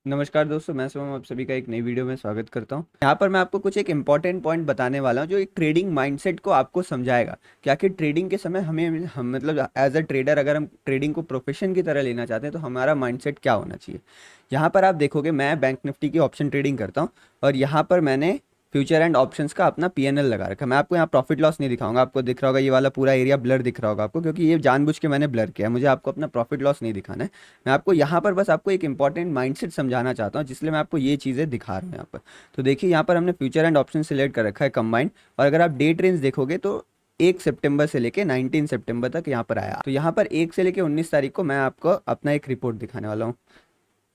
नमस्कार दोस्तों, मैं शिवम आप सभी का एक नई वीडियो में स्वागत करता हूं। यहाँ पर मैं आपको कुछ एक इम्पॉर्टेंट पॉइंट बताने वाला हूं जो एक ट्रेडिंग माइंडसेट को आपको समझाएगा कि आखिर ट्रेडिंग के समय हम मतलब एज अ ट्रेडर अगर हम ट्रेडिंग को प्रोफेशन की तरह लेना चाहते हैं तो हमारा माइंडसेट क्या होना चाहिए। यहाँ पर आप देखोगे मैं बैंक निफ्टी की ऑप्शन ट्रेडिंग करता हूँ और यहाँ पर मैंने फ्यूचर एंड ऑप्शंस का अपना पीएनएल लगा रखा है। मैं आपको यहाँ प्रॉफिट लॉस नहीं दिखाऊंगा, आपको दिख रहा होगा ये वाला पूरा एरिया ब्लर दिख रहा होगा आपको, क्योंकि ये जानबूझ के मैंने ब्लर किया है, मुझे आपको अपना प्रॉफिट लॉस नहीं दिखाना है। मैं आपको यहाँ पर बस आपको एक इंपॉर्टेंट माइंडसेट समझाना चाहता हूँ, जिसलिए मैं आपको ये चीज़ें दिखा रहा हूँ यहाँ पर। तो देखिए यहाँ पर हमने फ्यूचर एंड ऑप्शन सेलेक्ट कर रखा है कंबाइंड, और अगर आप डेट रेंज देखोगे तो 1 सितंबर से लेके 19 सितंबर तक यहाँ पर आया। तो यहाँ पर 1 से लेके 19 तारीख को मैं आपको अपना एक रिपोर्ट दिखाने वाला हूँ।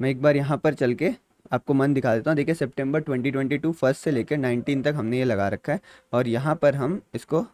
मैं एक बार यहाँ पर चल के आपको मन दिखा देता हूँ। देखिए सितंबर 2022 फर्स्ट से लेकर 19 तक हमने ये लगा रखा है, और यहाँ पर हम इसको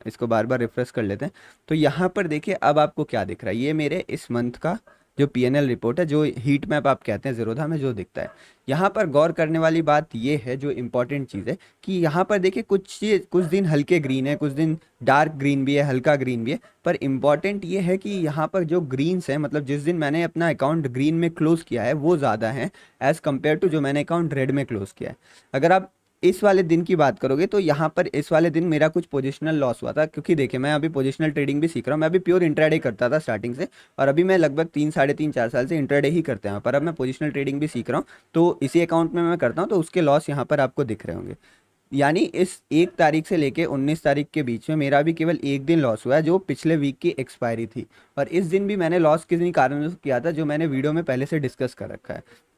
इसको बार बार रिफ्रेश कर लेते हैं। तो यहाँ पर देखिए अब आपको क्या दिख रहा है, ये मेरे इस मंथ का जो पीएनएल रिपोर्ट है, जो हीट मैप आप कहते हैं ज़ीरोधा में जो दिखता है। यहाँ पर गौर करने वाली बात ये है, जो इम्पोर्टेंट चीज़ है कि यहाँ पर देखिए कुछ दिन हल्के ग्रीन है, कुछ दिन डार्क ग्रीन भी है, हल्का ग्रीन भी है। पर इम्पॉर्टेंट ये है कि यहाँ पर जो ग्रीन्स हैं, मतलब जिस दिन मैंने अपना अकाउंट ग्रीन में क्लोज किया है वो ज़्यादा है एज़ कम्पेयर टू जो मैंने अकाउंट रेड में क्लोज किया है। अगर आप इस वाले दिन की बात करोगे तो यहाँ पर इस वाले दिन मेरा कुछ पोजिशनल लॉस हुआ था, क्योंकि देखिए मैं अभी पोजिशनल ट्रेडिंग भी सीख रहा हूँ। मैं अभी प्योर इंट्राडे करता था स्टार्टिंग से, और अभी मैं लगभग 3 साढ़े 3 4 साल से इंट्राडे ही करते हैं, पर अब मैं पोजिशनल ट्रेडिंग भी सीख रहा हूँ। तो इसी अकाउंट में मैं करता हूँ, तो उसके लॉस यहाँ पर आपको दिख रहे होंगे। यानी इस 1 तारीख से लेके 19 तारीख के बीच में मेरा भी केवल एक दिन लॉस हुआ है, जो पिछले वीक की एक्सपायरी थी। और इस दिन भी मैंने लॉस किसी कारण से किया था, जो मैंने वीडियो में पहले से डिस्कस कर रखा है।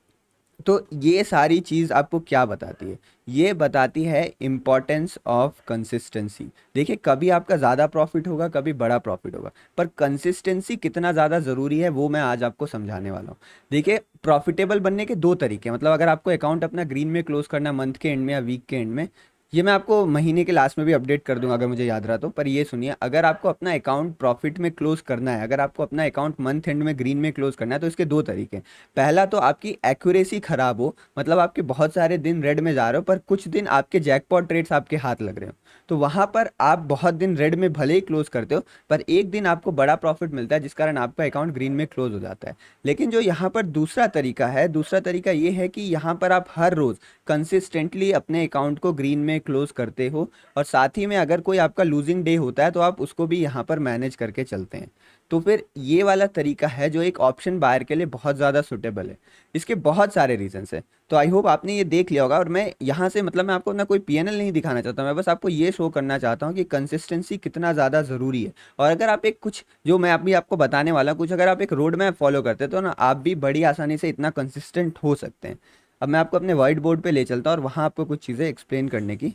तो ये सारी चीज़ आपको क्या बताती है? ये बताती है इम्पॉर्टेंस ऑफ कंसिस्टेंसी। देखिए कभी आपका ज़्यादा प्रॉफिट होगा, कभी बड़ा प्रॉफिट होगा, पर कंसिस्टेंसी कितना ज़्यादा ज़रूरी है वो मैं आज आपको समझाने वाला हूँ। देखिए प्रॉफिटेबल बनने के दो तरीके हैं, मतलब अगर आपको अकाउंट अपना ग्रीन में क्लोज करना है मंथ के एंड में या वीक के एंड में, ये मैं आपको महीने के लास्ट में भी अपडेट कर दूंगा अगर मुझे याद रहा तो। पर ये सुनिए, अगर आपको अपना अकाउंट प्रॉफिट में क्लोज करना है, अगर आपको अपना अकाउंट मंथ एंड में ग्रीन में क्लोज करना है, तो इसके दो तरीके हैं। पहला तो आपकी एक्यूरेसी खराब हो, मतलब आपके बहुत सारे दिन रेड में जा रहे हो पर कुछ दिन आपके जैकपॉट ट्रेड्स आपके हाथ लग रहे हो, तो वहां पर आप बहुत दिन रेड में भले ही क्लोज करते हो पर एक दिन आपको बड़ा प्रॉफिट मिलता है, जिस कारण आपका अकाउंट ग्रीन में क्लोज हो जाता है। लेकिन जो यहाँ पर दूसरा तरीका है, दूसरा तरीका ये है कि यहाँ पर आप हर रोज कंसिस्टेंटली अपने अकाउंट को ग्रीन में क्लोज करते हो, और साथ ही में अगर कोई आपका लूजिंग डे होता है तो आप उसको भी यहाँ पर मैनेज करके चलते हैं। तो फिर ये वाला तरीका है जो एक ऑप्शन बायर के लिए बहुत ज़्यादा सुटेबल है। इसके बहुत सारे रीजंस हैं, तो आई होप आपने ये देख लिया होगा। और मैं यहाँ से मतलब मैं आपको ना कोई पीएनएल नहीं दिखाना चाहता, मैं बस आपको ये शो करना चाहता हूँ कि कंसिस्टेंसी कितना ज़्यादा ज़रूरी है। और अगर आप एक कुछ जो मैं अभी आपको बताने वाला हूँ, कुछ अगर आप एक रोड मैप फॉलो करते हैं तो ना आप भी बड़ी आसानी से इतना कंसिस्टेंट हो सकते हैं। अब मैं आपको अपने वाइट बोर्ड पे ले चलता हूँ और वहाँ आपको कुछ चीज़ें एक्सप्लेन करने की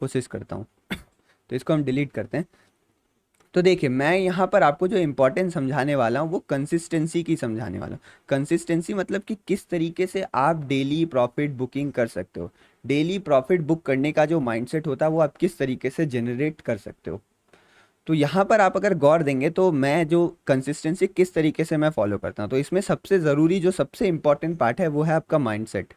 कोशिश करता हूँ। तो इसको हम डिलीट करते हैं। तो देखिए मैं यहाँ पर आपको जो इम्पोर्टेंस समझाने वाला हूँ वो कंसिस्टेंसी की समझाने वाला हूँ। कंसिस्टेंसी मतलब कि किस तरीके से आप डेली प्रॉफिट बुकिंग कर सकते हो। डेली प्रॉफिट बुक करने का जो माइंडसेट होता है वो आप किस तरीके से जनरेट कर सकते हो। तो यहाँ पर आप अगर गौर देंगे तो मैं जो कंसिस्टेंसी किस तरीके से मैं फॉलो करता हूँ, तो इसमें सबसे ज़रूरी जो सबसे इंपॉर्टेंट पार्ट है वो है आपका माइंडसेट।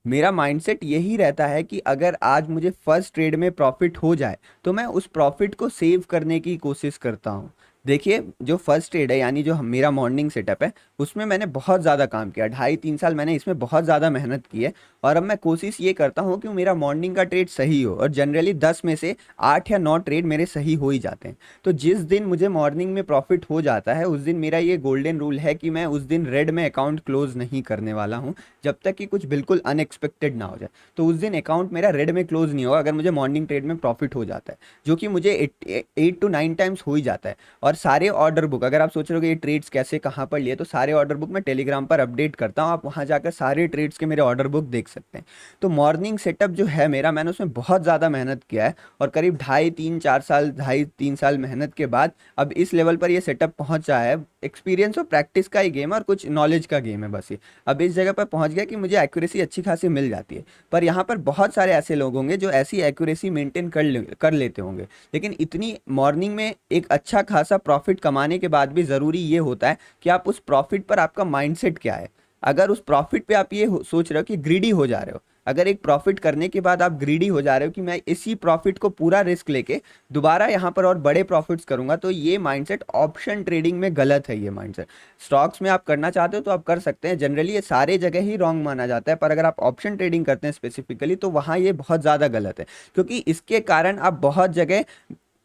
मेरा माइंडसेट यही रहता है कि अगर आज मुझे फर्स्ट ट्रेड में प्रॉफिट हो जाए तो मैं उस प्रॉफिट को सेव करने की कोशिश करता हूँ। देखिए जो फर्स्ट ट्रेड है, यानी जो मेरा मॉर्निंग सेटअप है, उसमें मैंने बहुत ज़्यादा काम किया, 2.5 3 साल मैंने इसमें बहुत ज़्यादा मेहनत की है। और अब मैं कोशिश ये करता हूँ कि मेरा मॉर्निंग का ट्रेड सही हो, और जनरली 10 में से 8 या 9 ट्रेड मेरे सही हो ही जाते हैं। तो जिस दिन मुझे मॉर्निंग में प्रॉफिट हो जाता है उस दिन मेरा ये गोल्डन रूल है कि मैं उस दिन रेड में अकाउंट क्लोज नहीं करने वाला हूँ, जब तक कि कुछ बिल्कुल अनएक्सपेक्टेड ना हो जाए। तो उस दिन अकाउंट मेरा रेड में क्लोज नहीं होगा अगर मुझे मॉर्निंग ट्रेड में प्रॉफिट हो जाता है, जो कि मुझे 8 to 9 टाइम्स हो ही जाता है। और सारे ऑर्डर बुक, अगर आप सोच रहे हो कि ये ट्रेड्स कैसे कहाँ पर लिए, तो सारे ऑर्डर बुक मैं टेलीग्राम पर अपडेट करता हूँ, आप वहाँ जाकर सारे ट्रेड्स के मेरे ऑर्डर बुक देख सकते हैं। तो मॉर्निंग सेटअप जो है मेरा, मैंने उसमें बहुत ज़्यादा मेहनत किया है, और करीब 2.5 3 4 साल 2.5 3 साल मेहनत के बाद अब इस लेवल पर ये सेटअप पहुंचा है। एक्सपीरियंस और प्रैक्टिस का ही गेम है और कुछ नॉलेज का गेम है बस ये। अब इस जगह पर पहुंच गया कि मुझे एक्यूरेसी अच्छी खासी मिल जाती है। पर यहाँ पर बहुत सारे ऐसे लोग होंगे जो ऐसी एक्यूरेसी मेंटेन कर लेते होंगे, लेकिन इतनी मॉर्निंग में एक अच्छा खासा प्रॉफिट कमाने के बाद भी ज़रूरी ये होता है कि आप उस प्रॉफिट पर आपका माइंडसेट क्या है। अगर उस प्रॉफिट पे आप ये सोच रहे हो कि ग्रीडी हो जा रहे हो, अगर एक प्रॉफिट करने के बाद आप ग्रीडी हो जा रहे हो कि मैं इसी प्रॉफिट को पूरा रिस्क लेके दोबारा यहाँ पर और बड़े प्रॉफिट्स करूंगा, तो ये माइंडसेट ऑप्शन ट्रेडिंग में गलत है। ये माइंडसेट स्टॉक्स में आप करना चाहते हो तो आप कर सकते हैं, जनरली ये सारे जगह ही रॉन्ग माना जाता है, पर अगर आप ऑप्शन ट्रेडिंग करते हैं स्पेसिफिकली तो वहाँ ये बहुत ज़्यादा गलत है, क्योंकि इसके कारण आप बहुत जगह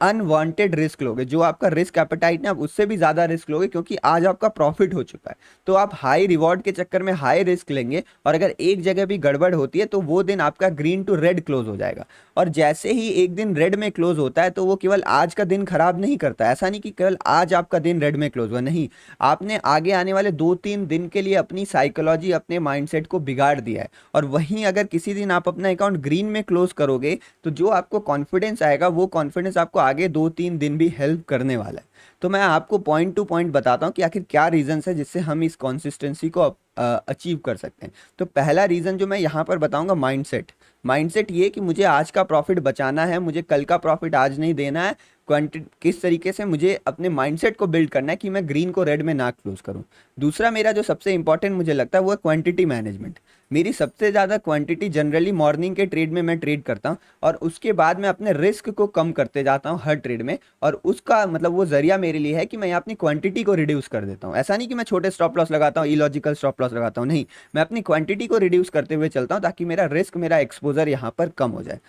अनवांटेड रिस्क लोगे। जो आपका रिस्क एपेटाइट है आप उससे भी ज्यादा रिस्क लोगे, क्योंकि आज आपका प्रॉफिट हो चुका है, तो आप हाई रिवॉर्ड के चक्कर में हाई रिस्क लेंगे, और अगर एक जगह भी गड़बड़ होती है तो वो दिन आपका ग्रीन टू रेड क्लोज हो जाएगा। और जैसे ही एक दिन रेड में क्लोज होता है तो वो केवल आज का दिन खराब नहीं करता। ऐसा नहीं कि केवल आज आपका दिन रेड में क्लोज हुआ, नहीं, आपने आगे आने वाले 2-3 दिन के लिए अपनी साइकोलॉजी, अपने माइंडसेट को बिगाड़ दिया है। और वहीं अगर किसी दिन आप अपना अकाउंट ग्रीन में क्लोज करोगे तो जो आपको कॉन्फिडेंस आएगा वो कॉन्फिडेंस आपको आगे 2-3 दिन भी हेल्प करने वाला है। तो मैं आपको पॉइंट टू पॉइंट बताता हूँ कि आखिर क्या रीजंस है जिससे हम इस कंसिस्टेंसी को अचीव कर सकते हैं। तो पहला रीजन जो मैं यहाँ पर बताऊंगा, माइंडसेट। माइंडसेट ये कि मुझे आज का प्रॉफिट बचाना है, मुझे कल का प्रॉफिट आज नहीं देना है। क्वांटिटी किस तरीके से मुझे अपने माइंडसेट को बिल्ड करना है कि मैं ग्रीन को रेड में ना क्लोज करूं। दूसरा मेरा जो सबसे इंपॉर्टेंट मुझे लगता है वो है क्वांटिटी मैनेजमेंट। मेरी सबसे ज़्यादा क्वांटिटी जनरली मॉर्निंग के ट्रेड में मैं ट्रेड करता हूं, और उसके बाद मैं अपने रिस्क को कम करते जाता हूं हर ट्रेड में, और उसका मतलब वो जरिया मेरे लिए है कि मैं अपनी क्वांटिटी को रिड्यूस कर देता हूं। ऐसा नहीं कि मैं छोटे स्टॉप लॉस लगाता हूं, इलॉजिकल स्टॉप लॉस लगाता हूं, नहीं, मैं अपनी क्वांटिटी को रिड्यूस करते हुए चलता हूं ताकि मेरा रिस्क, मेरा एक्सपोजर यहाँ पर कम हो जाए।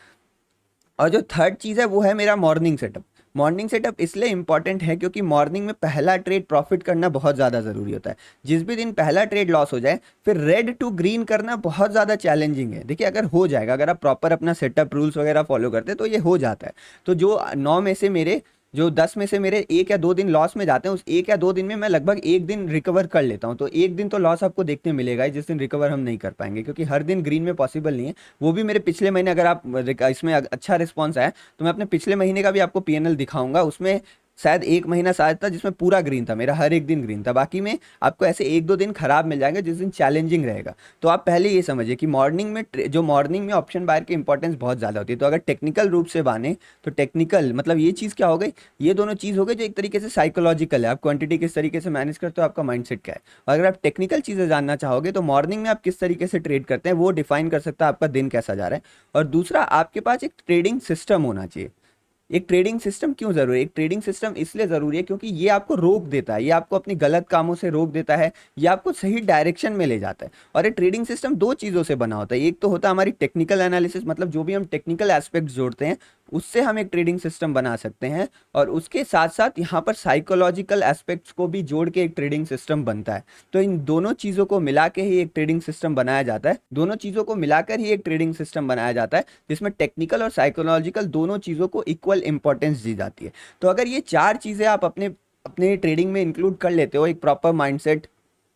और जो थर्ड चीज़ है वो है मेरा मॉर्निंग सेटअप। मॉर्निंग सेटअप इसलिए इंपॉर्टेंट है क्योंकि मॉर्निंग में पहला ट्रेड प्रॉफिट करना बहुत ज़्यादा ज़रूरी होता है। जिस भी दिन पहला ट्रेड लॉस हो जाए फिर रेड टू ग्रीन करना बहुत ज़्यादा चैलेंजिंग है। देखिए, अगर हो जाएगा, अगर आप प्रॉपर अपना सेटअप रूल्स वगैरह फॉलो करते हैं तो ये हो जाता है। तो जो 9 में से मेरे जो 10 में से मेरे 1 या 2 दिन लॉस में जाते हैं, उस 1 या 2 दिन में मैं लगभग 1 दिन रिकवर कर लेता हूँ। तो एक दिन तो लॉस आपको देखने मिलेगा ही जिस दिन रिकवर हम नहीं कर पाएंगे, क्योंकि हर दिन ग्रीन में पॉसिबल नहीं है। वो भी मेरे पिछले महीने, अगर आप इसमें अच्छा रिस्पॉन्स आया तो मैं अपने पिछले महीने का भी आपको पीएनएल दिखाऊंगा। उसमें शायद 1 महीना शायद था जिसमें पूरा ग्रीन था, मेरा हर एक दिन ग्रीन था। बाकी में आपको ऐसे 1-2 दिन खराब मिल जाएंगे जिस दिन चैलेंजिंग रहेगा। तो आप पहले ये समझिए कि मॉर्निंग में ऑप्शन बायर की इंपॉर्टेंस बहुत ज़्यादा होती है। तो अगर टेक्निकल रूप से माने तो टेक्निकल मतलब ये चीज़ क्या हो गई, ये दोनों चीज़ हो गई जो एक तरीके से साइकोलॉजिकल है। आप क्वांटिटी किस तरीके से मैनेज करते हो, आपका माइंडसेट क्या है। और अगर आप टेक्निकल चीज़ें जानना चाहोगे तो मॉर्निंग में आप किस तरीके से ट्रेड करते हैं वो डिफाइन कर सकता है आपका दिन कैसा जा रहा है। और दूसरा, आपके पास एक ट्रेडिंग सिस्टम होना चाहिए। एक ट्रेडिंग सिस्टम क्यों जरूरी है? एक ट्रेडिंग सिस्टम इसलिए जरूरी है क्योंकि ये आपको रोक देता है, ये आपको अपनी गलत कामों से रोक देता है, ये आपको सही डायरेक्शन में ले जाता है। और ये ट्रेडिंग सिस्टम 2 चीज़ों से बना होता है। एक तो होता है हमारी टेक्निकल एनालिसिस, मतलब जो भी हम टेक्निकल एस्पेक्ट्स जोड़ते हैं उससे हम एक ट्रेडिंग सिस्टम बना सकते हैं, और उसके साथ साथ यहाँ पर साइकोलॉजिकल एस्पेक्ट्स को भी जोड़ के एक ट्रेडिंग सिस्टम बनता है। तो इन दोनों चीज़ों को मिला के ही एक ट्रेडिंग सिस्टम बनाया जाता है। दोनों चीज़ों को मिलाकर ही एक ट्रेडिंग सिस्टम बनाया जाता है जिसमें टेक्निकल और साइकोलॉजिकल दोनों चीज़ों को इक्वल इंपॉर्टेंस दी जाती है। तो अगर ये 4 चीज़ें आप अपने अपने ट्रेडिंग में इंक्लूड कर लेते हो, एक प्रॉपर माइंडसेट,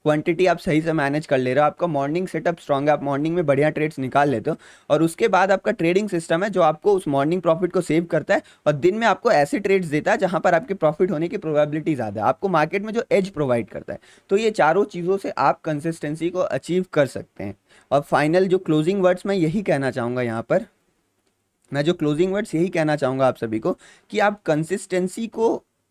क्वांटिटी आप सही से मैनेज कर ले रहे हो, आपका मॉर्निंग सेटअप स्ट्रांग है, आप मॉर्निंग में बढ़िया ट्रेड्स निकाल लेते हो, और उसके बाद आपका ट्रेडिंग सिस्टम है जो आपको उस मॉर्निंग प्रॉफिट को सेव करता है और दिन में आपको ऐसे ट्रेड्स देता है जहां पर आपके प्रॉफिट होने की प्रोबेबिलिटी ज़्यादा है, आपको मार्केट में जो एज प्रोवाइड करता है। तो ये चारों चीज़ों से आप कंसिस्टेंसी को अचीव कर सकते हैं। और फाइनल जो क्लोजिंग वर्ड्स मैं यही कहना चाहूँगा यहाँ पर, मैं जो क्लोजिंग वर्ड्स यही कहना चाहूँगा आप सभी को कि आप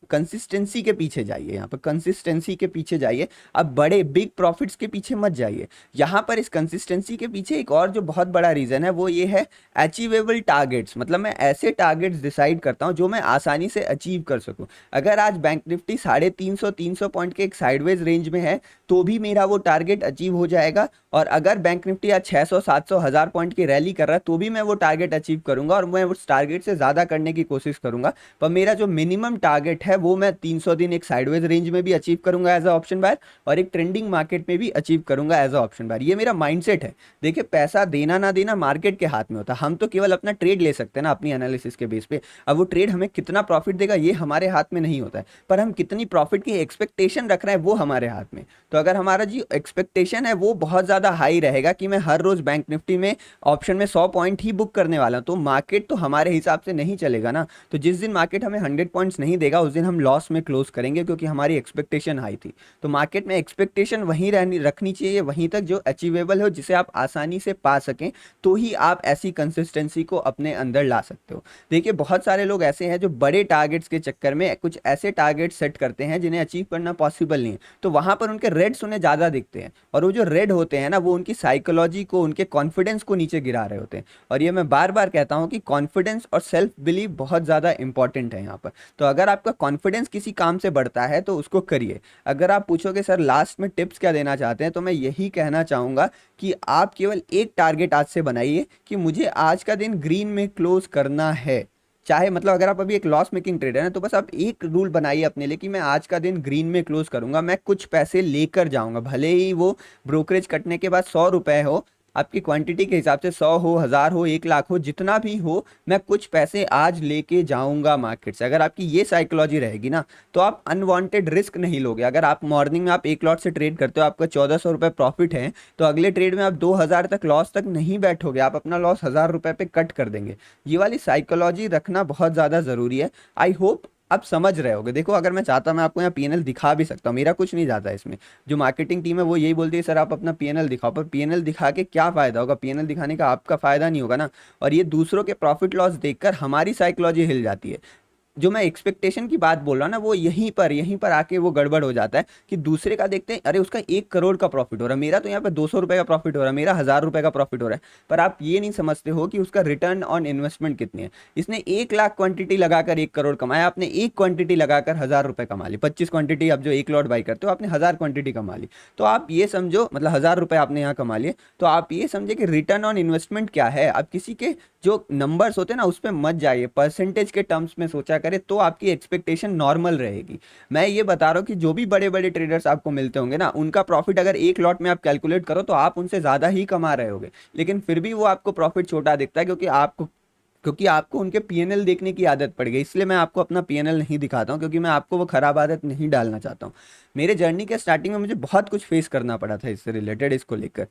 कंसिस्टेंसी के पीछे जाइए। यहाँ पर कंसिस्टेंसी के पीछे जाइए, अब बड़े बिग प्रॉफिट्स के पीछे मत जाइए। यहाँ पर इस कंसिस्टेंसी के पीछे एक और जो बहुत बड़ा रीज़न है वो ये है अचीवेबल टारगेट्स। मतलब मैं ऐसे टारगेट्स डिसाइड करता हूँ जो मैं आसानी से अचीव कर सकूँ। अगर आज बैंक निफ्टी 350 पॉइंट के एक साइडवेज रेंज में है तो भी मेरा वो टारगेट अचीव हो जाएगा, और अगर बैंक निफ्टी आज 600-700-1000 पॉइंट की रैली कर रहा है तो भी मैं वो टारगेट अचीव करूंगा, और मैं उस टारगेट से ज़्यादा करने की कोशिश करूंगा। पर मेरा जो मिनिमम टारगेट है वो मैं 300 दिन एक साइडवेज रेंज में भी अचीव करूंगा एज अ ऑप्शन बायर, और एक ट्रेंडिंग मार्केट में भी अचीव करूंगा एज अ ऑप्शन बायर। ये मेरा माइंडसेट है। देखिए, पैसा देना ना देना मार्केट के हाथ में होता है, हम तो केवल अपना ट्रेड ले सकते हैं ना अपनी एनालिसिस के बेस पे। अब वो ट्रेड हमें कितना प्रॉफिट देगा ये हमारे हाथ में नहीं होता है, पर हम कितनी प्रॉफिट की एक्सपेक्टेशन रख रहे हैं वो हमारे हाथ में। तो अगर हमारा जो एक्सपेक्टेशन है वो बहुत ज़्यादा हाई रहेगा कि मैं हर रोज़ बैंक निफ्टी में ऑप्शन में 100 पॉइंट ही बुक करने वाला हूं, तो मार्केट तो हमारे हिसाब से नहीं चलेगा ना। तो जिस दिन मार्केट हमें 100 पॉइंट्स नहीं देगा उस दिन हम लॉस में क्लोज करेंगे क्योंकि हमारी एक्सपेक्टेशन हाई थी। तो मार्केट में एक्सपेक्टेशन वहीं रहनी रखनी चाहिए, वहीं तक जो अचीवेबल हो, जिसे आप आसानी से पा सकें, तो ही आप ऐसी कंसिस्टेंसी को अपने अंदर ला सकते हो। देखिए बहुत सारे लोग ऐसे हैं जो बड़े टारगेट्स के चक्कर में कुछ ऐसे टारगेट सेट करते हैं जिन्हें अचीव करना पॉसिबल नहीं है, तो वहां पर उनके रेड्स उन्हें ज़्यादा दिखते हैं, और वो जो रेड होते हैं ना, वो उनकी साइकोलॉजी को, उनके कॉन्फिडेंस को नीचे गिरा रहे होते हैं। और ये मैं बार बार कहता हूँ कि कॉन्फिडेंस और सेल्फ बिलीव बहुत ज़्यादा इंपॉर्टेंट है यहाँ पर। तो अगर आपका कॉन्फिडेंस किसी काम से बढ़ता है तो उसको करिए। अगर आप पूछोगे सर लास्ट में टिप्स क्या देना चाहते हैं, तो मैं यही कहना चाहूँगा कि आप केवल एक टारगेट आज से बनाइए कि मुझे आज का दिन ग्रीन में क्लोज करना है। चाहे मतलब अगर आप अभी एक लॉस मेकिंग ट्रेडर हैं तो बस आप एक रूल बनाइए अपने लिए कि मैं आज का दिन ग्रीन में क्लोज करूंगा, मैं कुछ पैसे लेकर जाऊंगा, भले ही वो ब्रोकरेज कटने के बाद 100 रुपए हो, आपकी क्वांटिटी के हिसाब से 100 हो, 1000 हो, 1 लाख हो, जितना भी हो, मैं कुछ पैसे आज लेके जाऊंगा मार्केट से। अगर आपकी ये साइकोलॉजी रहेगी ना, तो आप अनवांटेड रिस्क नहीं लोगे। अगर आप मॉर्निंग में आप एक लॉट से ट्रेड करते हो, आपका 1400 रुपये प्रॉफिट है, तो अगले ट्रेड में आप 2000 तक लॉस तक नहीं बैठोगे, आप अपना लॉस 1000 रुपये पे कट कर देंगे। ये वाली साइकोलॉजी रखना बहुत ज़्यादा ज़रूरी है। आई होप आप समझ रहे होगे। देखो अगर मैं चाहता, मैं आपको यहाँ पीएनएल दिखा भी सकता हूँ, मेरा कुछ नहीं जाता है इसमें। जो मार्केटिंग टीम है वो यही बोलती है सर आप अपना पीएनएल दिखाओ, पर पीएनएल दिखा के क्या फ़ायदा होगा? पीएनएल दिखाने का आपका फ़ायदा नहीं होगा ना। और ये दूसरों के प्रॉफिट लॉस देखकर हमारी साइकोलॉजी हिल जाती है। जो मैं एक्सपेक्टेशन की बात बोल रहा हूँ ना, वो यहीं पर आके वो गड़बड़ हो जाता है कि दूसरे का देखते हैं, अरे उसका 1 करोड़ का प्रॉफिट हो रहा है, मेरा तो यहाँ पे 200 रुपये का प्रॉफिट हो रहा है, मेरा 1000 रुपये का प्रॉफिट हो रहा है। पर आप ये नहीं समझते हो कि उसका रिटर्न ऑन इन्वेस्टमेंट कितनी है। इसने 1 लाख क्वांटिटी लगाकर 1 करोड़ कमाया, आपने एक क्वांटिटी लगाकर 1000 रुपये कमा ली। 25 क्वांटिटी आप जो एक लॉट बाई करते हो, आपने 1000 क्वांटिटी कमा ली। तो आप ये समझो, मतलब 1000 रुपये आपने यहाँ कमा लिए, तो आप ये समझे कि रिटर्न ऑन इन्वेस्टमेंट क्या है। आप किसी के जो नंबर्स होते हैं ना उस पर मत जाइए, परसेंटेज के टर्म्स में सोचा करें, तो आपकी एक्सपेक्टेशन नॉर्मल रहेगी। मैं ये बता रहा हूँ कि जो भी बड़े बड़े ट्रेडर्स आपको मिलते होंगे ना, उनका प्रॉफिट अगर एक लॉट में आप कैलकुलेट करो तो आप उनसे ज़्यादा ही कमा रहे होगे, लेकिन फिर भी वो आपको प्रॉफिट छोटा दिखता है, क्योंकि आपको उनके पीएनएल देखने की आदत पड़ गई। इसलिए मैं आपको अपना पीएनएल नहीं दिखाता हूँ, क्योंकि मैं आपको वो खराब आदत नहीं डालना चाहता हूँ। मेरे जर्नी के स्टार्टिंग में मुझे बहुत कुछ फेस करना पड़ा था इससे रिलेटेड, इसको लेकर।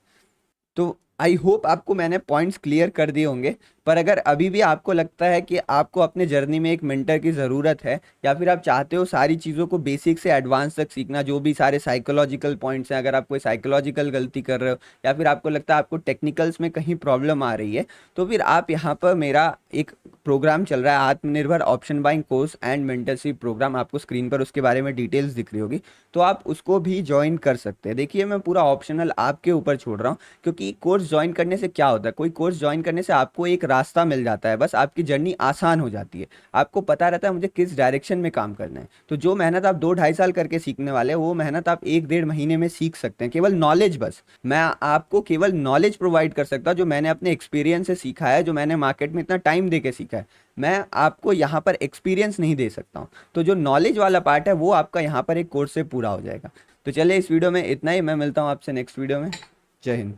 तो आई होप आपको मैंने पॉइंट्स क्लियर कर दिए होंगे। पर अगर अभी भी आपको लगता है कि आपको अपने जर्नी में एक मेंटर की ज़रूरत है, या फिर आप चाहते हो सारी चीज़ों को बेसिक से एडवांस तक सीखना, जो भी सारे साइकोलॉजिकल पॉइंट्स हैं, अगर आप कोई साइकोलॉजिकल गलती कर रहे हो, या फिर आपको लगता है आपको टेक्निकल्स में कहीं प्रॉब्लम आ रही है, तो फिर आप यहाँ पर मेरा एक प्रोग्राम चल रहा है, आत्मनिर्भर option buying course and mentorship programme, आपको स्क्रीन पर उसके बारे में डिटेल्स दिख रही होगी, तो आप उसको भी ज्वाइन कर सकते हैं। देखिए मैं पूरा ऑप्शनल आपके ऊपर छोड़ रहा हूँ, क्योंकि कोर्स ज्वाइन करने से क्या होता है, कोई कोर्स ज्वाइन करने से आपको एक रास्ता मिल जाता है, बस आपकी जर्नी आसान हो जाती है। आपको पता रहता है मुझे किस डायरेक्शन में काम करना है। तो जो मेहनत आप 2 ढाई साल करके सीखने वाले हैं, वो मेहनत आप 1 डेढ़ महीने में सीख सकते हैं। केवल नॉलेज, बस मैं आपको केवल नॉलेज प्रोवाइड कर सकता हूँ, जो मैंने अपने एक्सपीरियंस से सीखा है, जो मैंने मार्केट में इतना टाइम दे के सीखा है। मैं आपको यहाँ पर एक्सपीरियंस नहीं दे सकता हूँ। तो जो नॉलेज वाला पार्ट है वो आपका यहाँ पर एक कोर्स से पूरा हो जाएगा। तो चलिए इस वीडियो में इतना ही, मैं मिलता हूँ आपसे नेक्स्ट वीडियो में। जय हिंद।